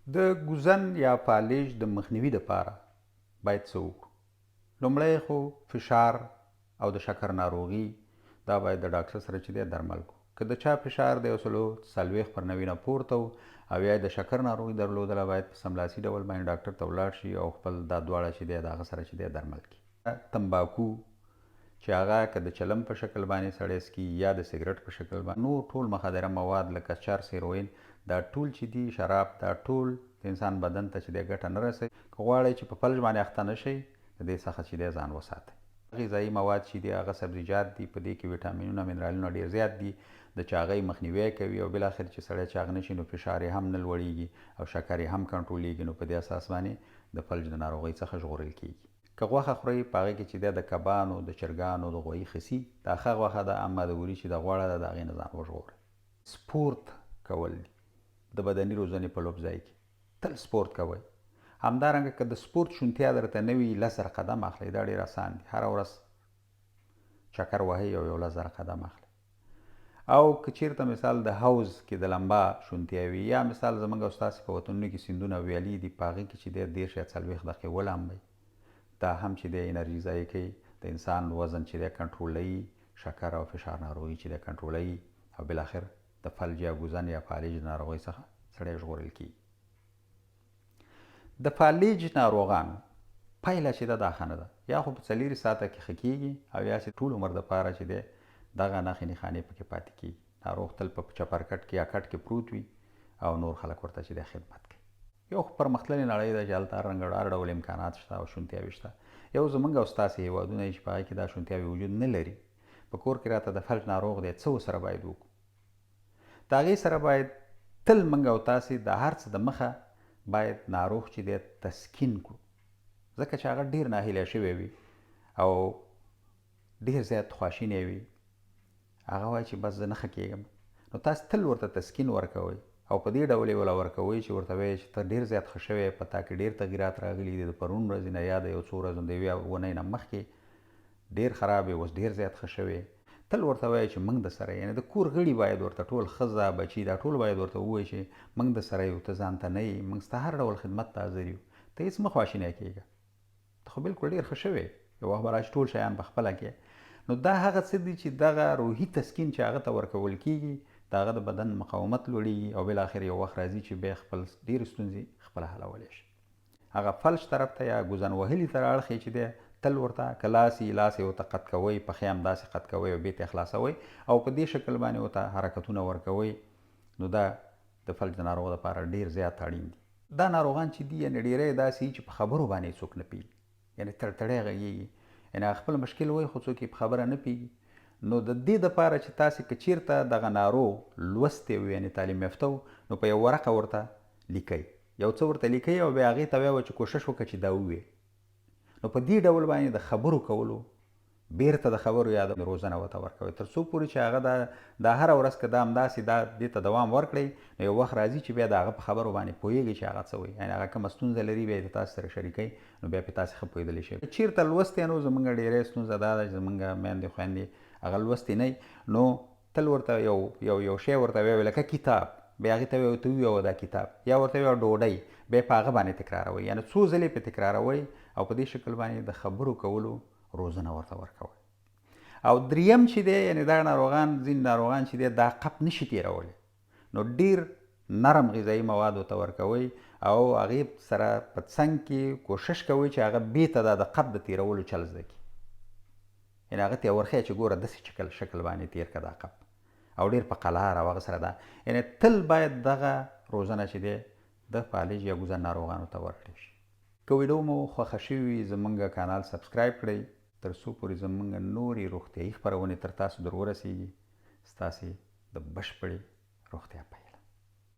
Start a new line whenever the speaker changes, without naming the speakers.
د ګوزن یا فالج د مخنیوي دپاره باید څه وکړو؟ لومړی خو فشار او د شکر ناروغي دا باید د ډاکټر سره چې دی درمل کړو. که د چا فشار د 140 پر 90 نه پورته او یا د شکر ناروغي درلودله باید په سملاسي ډول باندې ډاکټر ته ولاړ شي او خپل دا دواړه چې دی د هغه سره چې دی درمل کړي. تمباکو چې هغه که د چلم په شکل باندې سړی څکي یا د سګرټ په شکل باندې نور ټول مخدره مواد لکه چرس، هیروین، دا ټول چې دي، شراب، دا ټول د انسان بدن ته چې دی ګټه نه رسوي. که غواړئ چې په فلج باندې اخته نه شئ د دې څخه چې دی ځان وساتئ. غذایي مواد چې دي هغه سبزیجات دي، په دې کې ویټامینونه منرالونه ډېر زیات دي، د چاغۍ مخنیوی کوي او بالاخره چې سړی چاغ نه شي نو فشار یې هم نه لوړیږي او شکر یې هم کنټرولېږي. نو په دې اساس باندې د فلج د ناروغۍ څخه ژغورل کیږي. که غوښه خورئ په هغې کې چې دی د کبانو، د چرګانو، د غویي خسي دا ښه غوښه ده، اما د وري چې د غوړه ده د هغې نه ځان وژغورئ. سپورت کول دي د بدني روزنې په لوب ځای کې تل سپورت کوئ. همدارنګه که د سپورت شونتیا درته نه وي 10,000 قدم اخلئ، دا ډېر اسان دي. هره ورځ چکر وهئ او 10,000 قدم اخلئ. او که چیرته مثال د حوض کې د لمبا شونتیا وي یا مثال زموږ او ستاسې په وطنونو کې سیندونه ویالې دي په هغې کې چې دی 10 یا 40 دقیقې ولامبئ، دا هم چې دی انرژي ضایع کوي، د انسان وزن چې دی کنټرولوي، شکر او فشار ناروغي چې دی کنټرولوي او بالاخر د فلج یا ګوزن یا فالج د ناروغۍ څخه سړی ژغورل کیږي. د فالج ناروغانو پایله چې ده دا ښه نه ده، یا خو په 4 ساعته کې ښه کیږي او یا چې ټول عمر دپاره چې دی دغه نښې نښانې پکې پاتې کیږي. ناروغ تل په چپرکټ کې یا کټ کې پروت وي او نور خلک ورته چې دی خدمت کوي. یو خو پرمختللې نړۍ ده چې هلته هر ډول امکانات شته او شونتیاوې شته. یو زموږ او ستاسې هېوادونه چې په هغې کې دا شونتیاوې وجود نه لري، په کور کې راته د فلج ناروغ دی، څه ورسره باید وکړو؟ د هغې سره باید تل موږ او تاسې د هر څه د مخه باید ناروغ چې دی تسکین کړو، ځکه چې هغه ډېر ناهیلی شوی وي او ډېر زیات خواشینی وي. هغه وایي چې بس زه نه ښه کېږم، نو تاسې تل ورته تسکین ورکوئ او په دې ډول یې وله ورکوئ چې ورته وایئ چې ته ډېر زیات ښه شوی، په تا کې ډېر تغیرات راغلي دي، د پرون ورځې نه یا د یو څو ورځو د یوې اونۍ نه مخکې ډېر خراب یې، اوس ډېر زیات ښه شوی. تل ورته وایئ چې موږ د سره، یعنې د کور غړي باید ورته ټول ښځه، بچي، دا ټول باید ورته ووایي چې موږ د سره یو، ته ځان ته نه یې، موږ ستا هر ډول خدمت ته حاضر یو، ته هېڅ مه خواشینی کېږه، ته خو بلکل ډېر ښه شوی، یو وخت به راشي ټول شیان په خپله کې. نو دا هغه څه دي چې دغه روحي تسکین چې هغه ته ورکول کېږي د هغه د بدن مقاومت لوړېږي او بالاخر یو وخت راځي چې بیا خپل ډېرې ستونزې خپله حلولی شي. هغه فلج طرف ته یا ګوزن وهلي ته اړخ یې چې دی تل ورته که لاس یې ورته قط کوئ، پښې هم داسې قط کوئ او بېرته یې خلاصوئ او په دې شکل باندې ورته حرکتونه ورکوئ، نو دا د فلج د ناروغ لپاره ډېر زیات اړین دي. دا ناروغان چې دي یعنې ډېری یې داسې چې په خبرو باندې څوک نه پوهېږي، یعنې تړتړی غږېږي، یعنې هغه خپل مشکل وایي خو څوک یې په خبره نه پوهېږي. نو د دې دپاره چې تاسې که چیرته دغه ناروغ لوستی وي، یعنې تعلیم یافته و، نو په یو ورقه ورته لیکئ، یو څه ورته لیکئ او بیا هغې ته وایه چې کوشش وکړه چې دا ووایې. نو په دې ډول باندې د خبرو کولو، بیرته د خبرو یا د روزنه ورته ورکوئ تر څو پورې چې هغه دا هره ورځ که دا همداسې دې ته دوام ورکړئ، نو یو وخت راځي چې بیا د هغه په خبرو باندې پوهېږئ چې هغه څه وایي، یعنې هغه کومه ستونزه لري بیا یې د تاسو سره شریکوئ، نو بیا پرې تاسې ښه پوهېدلی شئ. چېرته لوستی نو زموږ ډېری ستونزه دا ده چې زموږ میندې خویندې هغه لوستې نه نو تل ورته یو شی ورته وایي لکه کتاب، بیا هغې ته ورته ووایه دا کتاب، یا ورته وایه ډوډۍ، بیا په هغه باندې تکراروئ، یعنې څو ځلې پرې تکراروئ او په دې شکل باندې د خبرو کولو روزنه ورته ورکوئ. او دریم چې دی یعنې دا ناروغان، ځینې ناروغان چې دی دا قب نشي تېرولی، نو ډېر نرم غذایي مواد ورته ورکوئ او هغې سره په څنګ کې کوشش کوئ چې هغه بېرته د قب د تېرولو چل زده کړي، یعنې هغه ته یې ورښیه چې ګوره داسې شکل باندې تېر کړه دا قب، او ډېر په قلار او هغه سره دا، یعنې تل باید دغه روزنه چې دی د فالج یا ګوزن ناروغانو ته ورکړی شي. که ویډیو مو خوښه شوې وي زموږ کانال سبسکرایب کړئ تر څو پورې زموږ نورې روغتیایي خپرونې تر تاسو در ورسیږي. ستاسې د بشپړې روغتیا په